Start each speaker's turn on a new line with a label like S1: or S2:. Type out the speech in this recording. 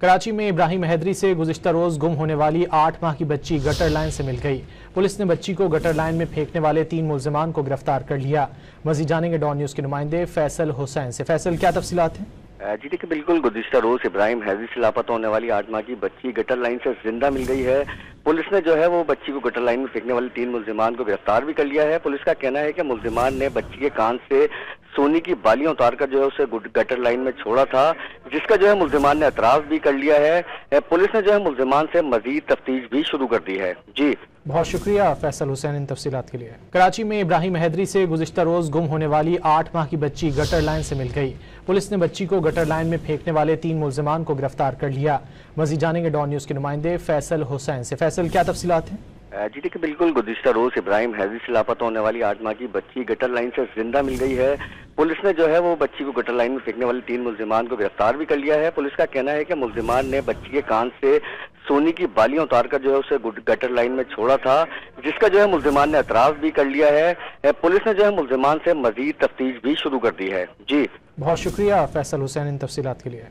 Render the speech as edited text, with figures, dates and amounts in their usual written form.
S1: कराची में इब्राहिम हैदरी से गुज़िश्ता रोज गुम होने वाली 8 माह की बच्ची गटर लाइन से मिल गई। पुलिस ने बच्ची को गटर लाइन में फेंकने वाले 3 मुल्जिमान को गिरफ्तार कर लिया। मज़ीद जानेंगे डॉन न्यूज़ के नुमाइंदे फैसल हुसैन से। फैसल, क्या तफसीलात हैं?
S2: जी देखिए, बिल्कुल गुज़िश्ता रोज इब्राहिम हैदरी से लापता होने वाली 8 माह की बच्ची गटर लाइन से जिंदा मिल गई है। पुलिस ने जो है वो बच्ची को गटर लाइन में फेंकने वाले 3 मुल्जिमान को गिरफ्तार भी कर लिया है। पुलिस का कहना है कि मुल्जिमान ने बच्ची के कान से सोने की बालियां उतारकर जो है उसे गटर लाइन में छोड़ा था, जिसका जो है मुल्जिमान ने एतराफ़ भी कर लिया है। पुलिस ने जो है मुल्जिमान से मजीद तफ्तीश भी शुरू कर दी है। जी
S1: बहुत शुक्रिया फैसल हुसैन इन तफसीलात के लिए। कराची में इब्राहिम हैदरी से गुज़िश्ता रोज गुम होने वाली 8 माह की बच्ची गटर लाइन से मिल गई। पुलिस ने बच्ची को गटर लाइन में फेंकने वाले 3 मुल्जिमान को गिरफ्तार कर लिया। मज़ीद जानेंगे डॉन न्यूज़ के नुमाइंदे फैसल हुसैन से। फैसल, क्या तफसीलात हैं?
S2: जी देखिए, बिल्कुल गुज़िश्ता रोज इब्राहिम हैदरी से लापता होने वाली 8 माह की बच्ची गटर लाइन से जिंदा मिल गई है। पुलिस ने जो है वो बच्ची को गटर लाइन में फेंकने वाले 3 मुल्जिमान को गिरफ्तार भी कर लिया है। पुलिस का कहना है कि मुल्जिमान ने बच्ची के कान से सोने की बालियां उतारकर जो है उसे गटर लाइन में छोड़ा था, जिसका जो है मुल्जिमान ने एतराफ़ भी कर लिया है। पुलिस ने जो है मुल्जिमान से मजीद तफ्तीश भी शुरू कर दी है। जी
S1: बहुत शुक्रिया फैसल हुसैन इन तफसीलात के लिए।